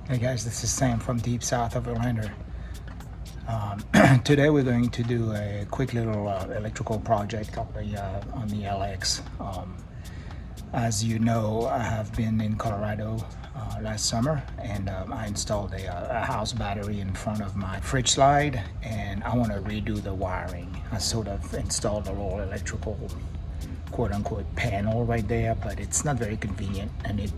Hey guys, this is Sam from deep south of Orlando. Today we're going to do a quick little electrical project on the LX. As you know, I have been in Colorado last summer, and I installed a house battery in front of my fridge slide, and I want to redo the wiring. I sort of installed a little electrical quote-unquote panel right there, but it's not very convenient, and it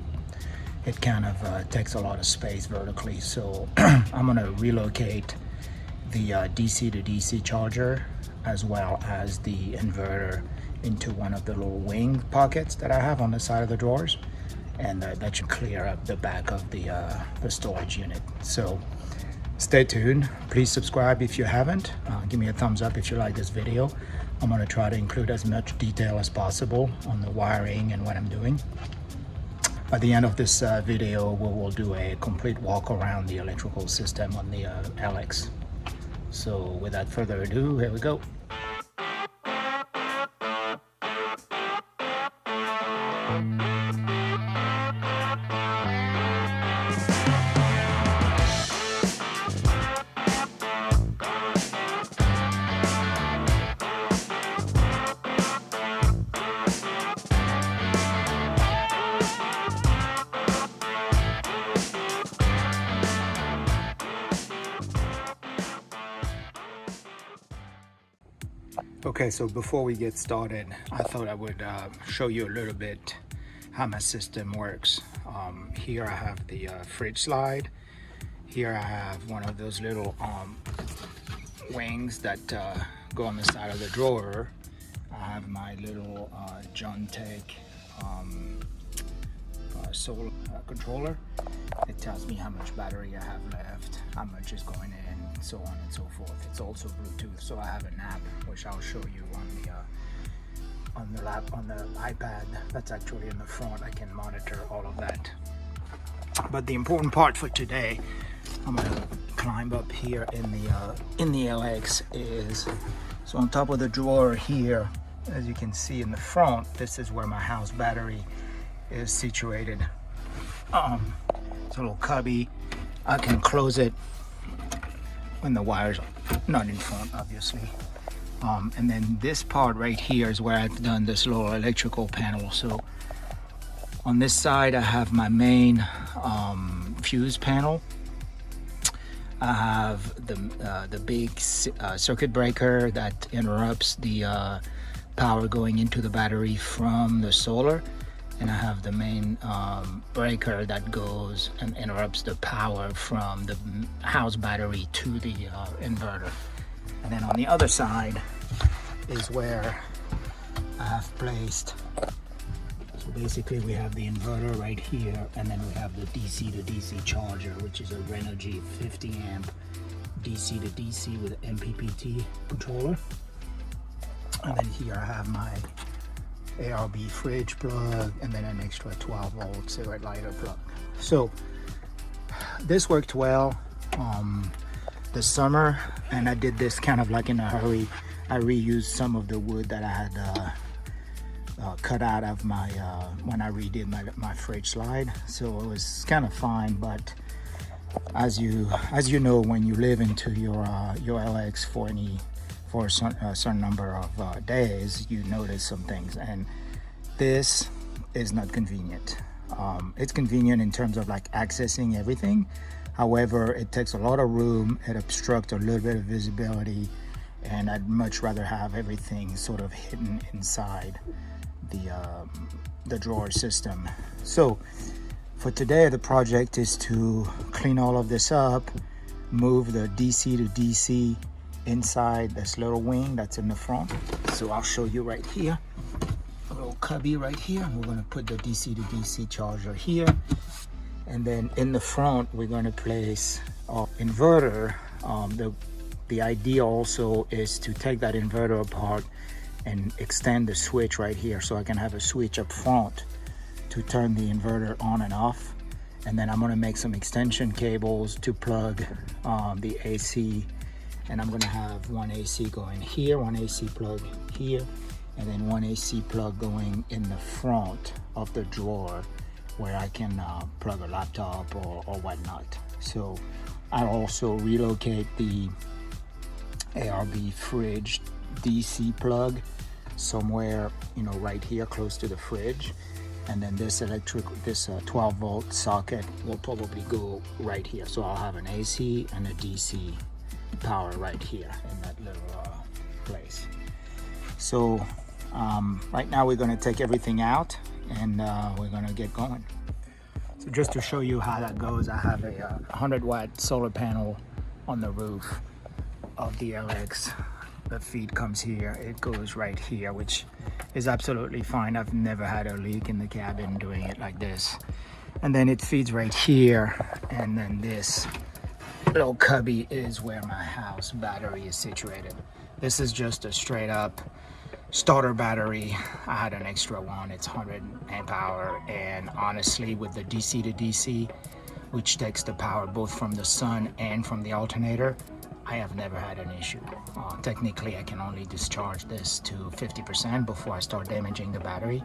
kind of takes a lot of space vertically. So I'm gonna relocate the DC to DC charger as well as the inverter into one of the little wing pockets that I have on the side of the drawers, and that should clear up the back of the storage unit. So stay tuned. Please subscribe if you haven't. Give me a thumbs up if you like this video. I'm gonna try to include as much detail as possible on the wiring and what I'm doing. At the end of this video, we will do a complete walk around the electrical system on the LX. So without further ado, here we go. Okay, so before we get started, I thought I would show you a little bit how my system works. Here I have the fridge slide. Here I have one of those little wings that go on the side of the drawer. I have my little John Tech solar controller. It tells me how much battery I have left, how much is going in, so on and so forth. It's also Bluetooth, so I have an app which I'll show you on the iPad. That's actually in the front. I can monitor all of that. But the important part for today, I'm gonna climb up here in the LX, is so on top of the drawer here, as you can see in the front, this is where my house battery is situated. It's a little cubby. I can close it when the wire's not in front, obviously. And then this part right here is where I've done this little electrical panel. So on this side, I have my main fuse panel. I have the big circuit breaker that interrupts the power going into the battery from the solar. And I have the main breaker that goes and interrupts the power from the house battery to the inverter. And then on the other side is where I have placed, so basically we have the inverter right here, and then we have the DC to DC charger, which is a Renogy 50 amp DC to DC with MPPT controller. And then here I have my ARB fridge plug, and then an extra 12 volt cigarette lighter plug. So this worked well this summer, and I did this kind of like in a hurry. I reused some of the wood that I had cut out of my when I redid my fridge slide, so it was kind of fine. But as you know, when you live into your LX for a certain number of days, you notice some things, and this is not convenient. It's convenient in terms of like accessing everything. However, it takes a lot of room, it obstructs a little bit of visibility, and I'd much rather have everything sort of hidden inside the drawer system. So for today, the project is to clean all of this up, move the DC to DC inside this little wing that's in the front. So I'll show you right here, a little cubby right here. We're going to put the DC to DC charger here, and then in the front we're going to place our inverter. The idea also is to take that inverter apart and extend the switch right here, so I can have a switch up front to turn the inverter on and off. And then I'm going to make some extension cables to plug the AC. And I'm gonna have one AC going here, one AC plug here, and then one AC plug going in the front of the drawer where I can plug a laptop or whatnot. So I'll also relocate the ARB fridge DC plug somewhere, you know, right here close to the fridge. And then this 12 volt socket will probably go right here. So I'll have an AC and a DC power right here in that little place. So right now we're going to take everything out and we're going to get going. So just to show you how that goes, I have a 100 watt solar panel on the roof of the LX. The feed comes here, it goes right here, which is absolutely fine. I've never had a leak in the cabin doing it like this. And then it feeds right here, and then this little cubby is where my house battery is situated. This is just a straight up starter battery. I had an extra one, it's 100 amp hour, and honestly with the DC to DC, which takes the power both from the sun and from the alternator, I have never had an issue. Technically, I can only discharge this to 50% before I start damaging the battery,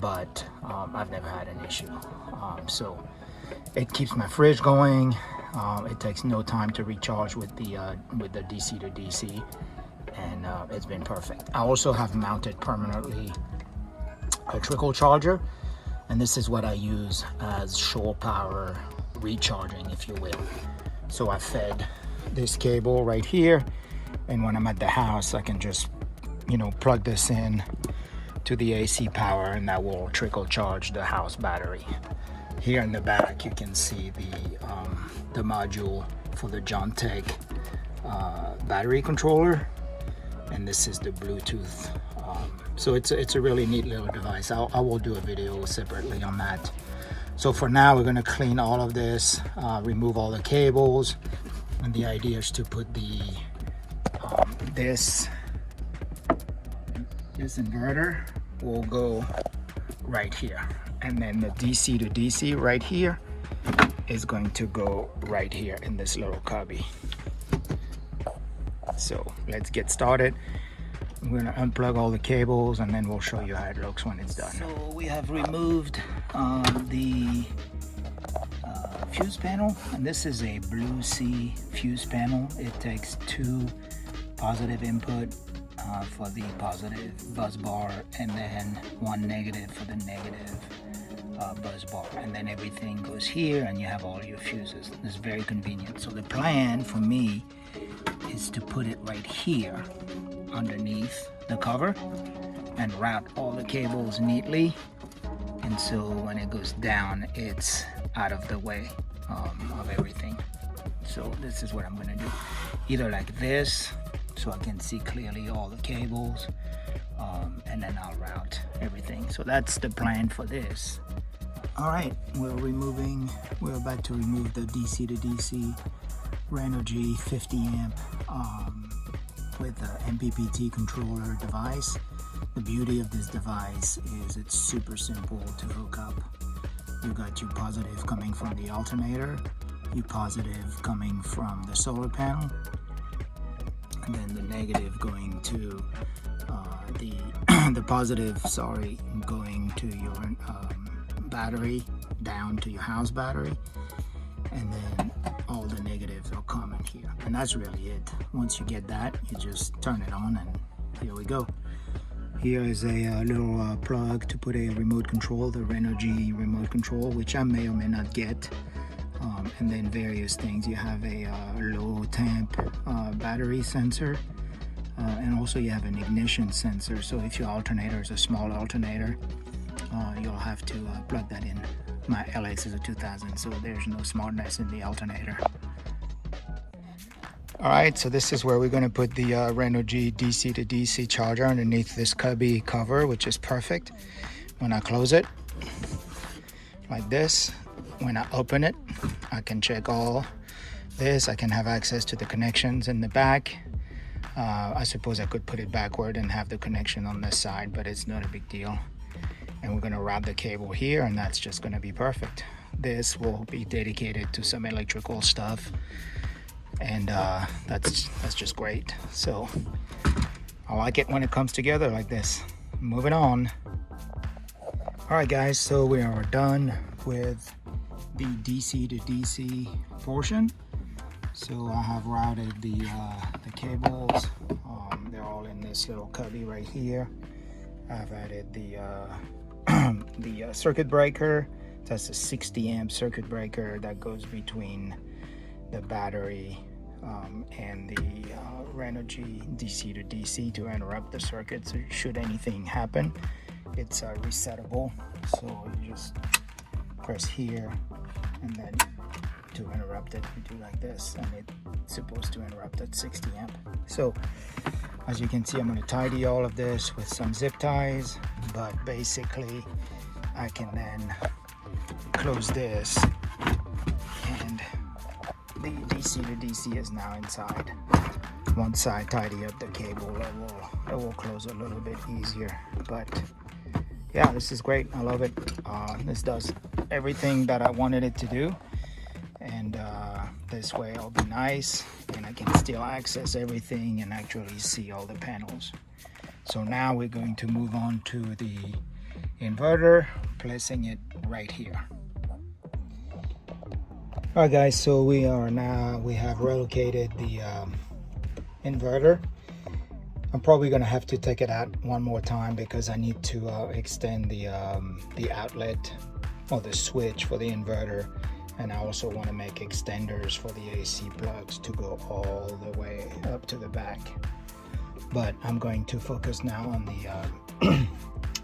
but I've never had an issue. So it keeps my fridge going. It takes no time to recharge with the DC to DC, and it's been perfect. I also have mounted permanently a trickle charger, and this is what I use as shore power recharging, if you will. So I fed this cable right here, and when I'm at the house I can just, you know, plug this in to the AC power, and that will trickle charge the house battery. Here in the back you can see the module for the Jontech battery controller, and this is the Bluetooth. So it's a really neat little device. I will do a video separately on that. So for now we're going to clean all of this, remove all the cables. And the idea is to put the this inverter will go right here, and then the DC to DC right here is going to go right here in this little cubby. So let's get started. I'm going to unplug all the cables, and then we'll show you how it looks when it's done. So we have removed the fuse panel, and this is a Blue Sea fuse panel. It takes 2 positive input for the positive buzz bar, and then 1 negative for the negative buzz bar, and then everything goes here and you have all your fuses. It's very convenient. So the plan for me is to put it right here underneath the cover and route all the cables neatly, and so when it goes down it's out of the way of everything. So this is what I'm gonna do, either like this so I can see clearly all the cables, and then I'll route everything. So that's the plan for this. All right, we're about to remove the DC to DC Renogy 50 amp with the MPPT controller device. The beauty of this device is it's super simple to hook up. You got your positive coming from the alternator, your positive coming from the solar panel, and then the negative going to the positive, sorry, going to your battery, down to your house battery, and then all the negatives are coming here. And that's really it. Once you get that, you just turn it on, and here we go. Here is a little plug to put a remote control, the Renogy remote control, which I may or may not get. And then various things. You have a low temp battery sensor, and also you have an ignition sensor. So if your alternator is a small alternator, you'll have to plug that in. My LX is a 2000, so there's no smartness in the alternator. Alright, so this is where we're going to put the Renogy DC to DC charger underneath this cubby cover, which is perfect. When I close it, like this, when I open it, I can check all this. I can have access to the connections in the back. I suppose I could put it backward and have the connection on this side, but it's not a big deal. And we're going to route the cable here, and that's just going to be perfect. This will be dedicated to some electrical stuff, and that's just great. So I like it when it comes together like this. Moving on. All right guys, so we are done with the DC to DC portion. So I have routed the cables. They're all in this little cubby right here. I've added the circuit breaker. That's a 60 amp circuit breaker that goes between the battery and the Renogy DC to DC to interrupt the circuit. So should anything happen, it's resettable. So you just press here, and then to interrupt it, you do like this, and it's supposed to interrupt at 60 amp. So as you can see, I'm going to tidy all of this with some zip ties, but basically I can then close this, and the DC to DC is now inside. Once I tidy up the cable, it will close a little bit easier. But yeah, this is great. I love it. This does everything that I wanted it to do, and this way I'll be nice and I can still access everything and actually see all the panels. So now we're going to move on to the inverter, placing it right here. All right guys, so we have relocated the inverter. I'm probably gonna have to take it out one more time because I need to extend the outlet or the switch for the inverter, and I also want to make extenders for the AC plugs to go all the way up to the back. But I'm going to focus now on the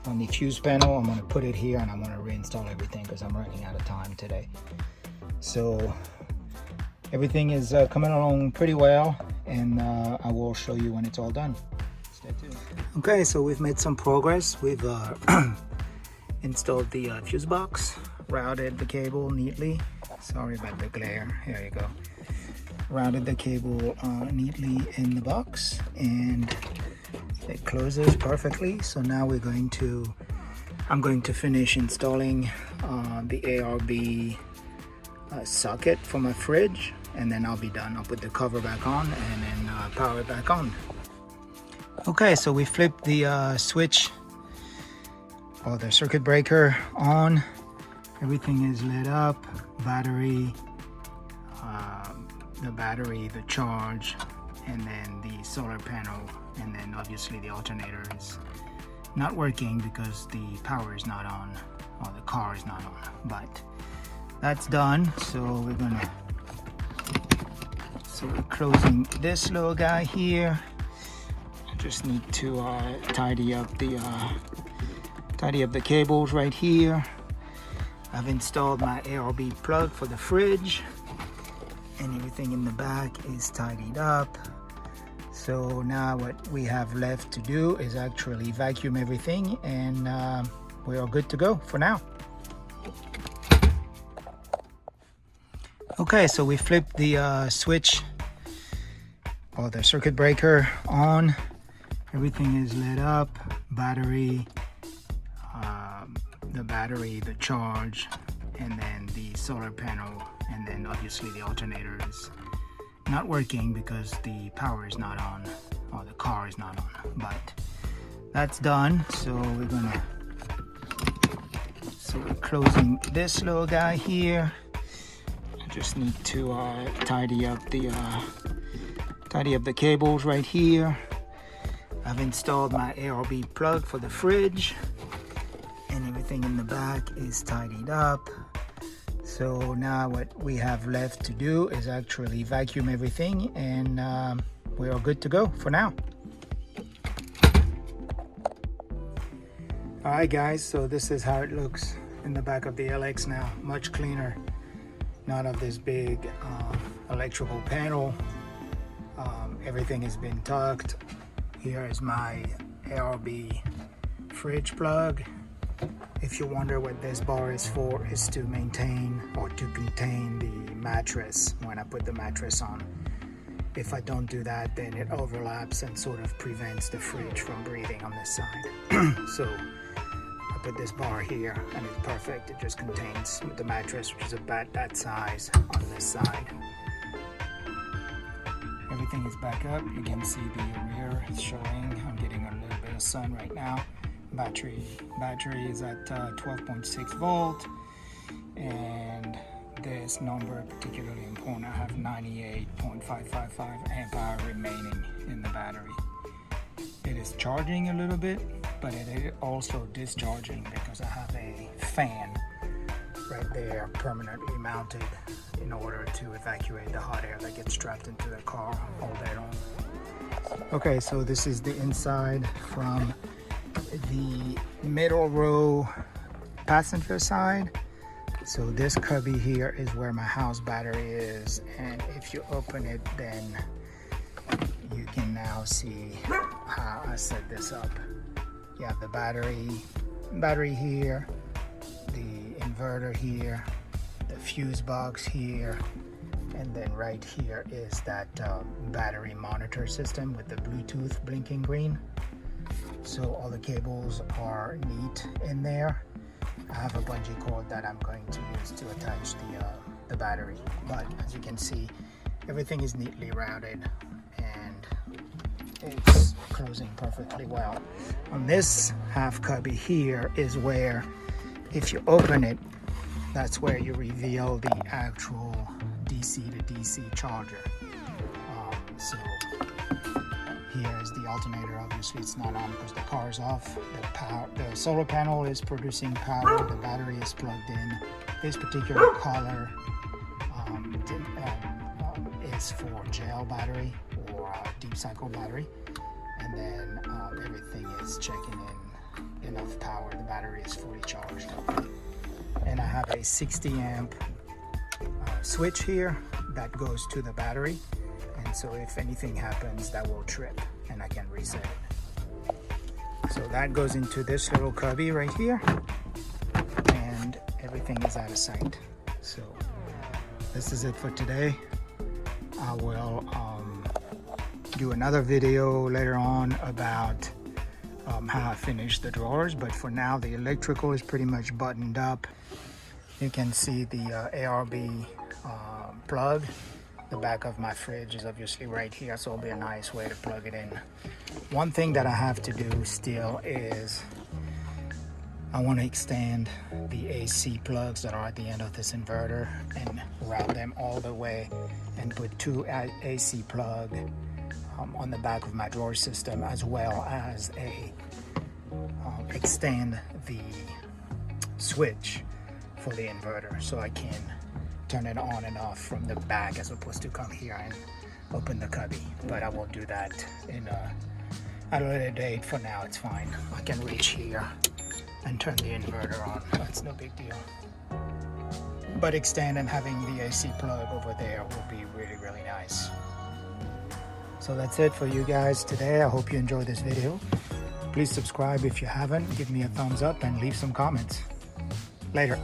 on the fuse panel. I'm going to put it here, and I'm going to reinstall everything because I'm running out of time today. So everything is coming along pretty well, and I will show you when it's all done. Stay tuned. Okay, so we've made some progress. We've installed the fuse box, routed the cable neatly. Sorry about the glare. Here you go. Routed the cable neatly in the box, and it closes perfectly. So now I'm going to finish installing the ARB socket for my fridge, and then I'll be done. I'll put the cover back on and then power it back on. Okay, so we flipped the switch or the circuit breaker on. Everything is lit up. Battery, the charge, and then the solar panel, and then obviously the alternator is not working because the power is not on, or the car is not on. But that's done. So we're closing this little guy here. I just need to tidy up the cables right here. I've installed my ARB plug for the fridge, and everything in the back is tidied up. So now what we have left to do is actually vacuum everything, and we are good to go for now. Okay, so we flipped the switch or the circuit breaker on. Everything is lit up. Battery, the charge, and then the solar panel, and then obviously the alternator is not working because the power is not on, or the car is not on. But that's done. So we're closing this little guy here. I just need to tidy up the cables right here. I've installed my ARB plug for the fridge, and everything in the back is tidied up. So now what we have left to do is actually vacuum everything, and we are good to go for now. Alright guys, so this is how it looks in the back of the LX now. Much cleaner. None of this big electrical panel. Everything has been tucked. Here is my ARB fridge plug. If you wonder what this bar is for, is to maintain or to contain the mattress when I put the mattress on. If I don't do that, then it overlaps and sort of prevents the fridge from breathing on this side. So I put this bar here, and it's perfect. It just contains the mattress, which is about that size, on this side. Everything is back up. You can see the rear is showing. I'm getting a little bit of sun right now. Battery is at 12.6 volt, and this number particularly important. I have 98.555 amp hour remaining in the battery. It is charging a little bit, but it is also discharging because I have a fan right there permanently mounted in order to evacuate the hot air that gets trapped into the car all day long. Okay, so this is the inside from the middle row passenger side. So this cubby here is where my house battery is, and if you open it, then you can now see how I set this up. You have the battery here, the inverter here, the fuse box here, and then right here is that battery monitor system with the Bluetooth blinking green. So all the cables are neat in there. I have a bungee cord that I'm going to use to attach the battery, but as you can see, everything is neatly routed and it's closing perfectly well. On this half cubby here is where, if you open it, that's where you reveal the actual DC to DC charger. So here is the alternator. Obviously it's not on because the car is off. The solar panel is producing power. The battery is plugged in. This particular color is for gel battery or deep cycle battery, and then everything is checking in enough power. The battery is fully charged, and I have a 60 amp switch here that goes to the battery, and so if anything happens, that will trip and I can reset it. So that goes into this little cubby right here, and everything is out of sight. So this is it for today. I will do another video later on about how I finish the drawers, but for now the electrical is pretty much buttoned up. You can see the ARB plug. The back of my fridge is obviously right here, so it'll be a nice way to plug it in. One thing that I have to do still is I want to extend the AC plugs that are at the end of this inverter and route them all the way and put two AC plug on the back of my drawer system, as well as extend the switch for the inverter so I can turn it on and off from the back as opposed to come here and open the cubby. But I will do that at a later date. For now it's fine. I can reach here and turn the inverter on. That's no big deal. But extend and having the AC plug over there will be really, really nice. So that's it for you guys today. I hope you enjoyed this video. Please subscribe if you haven't. Give me a thumbs up and leave some comments. Later.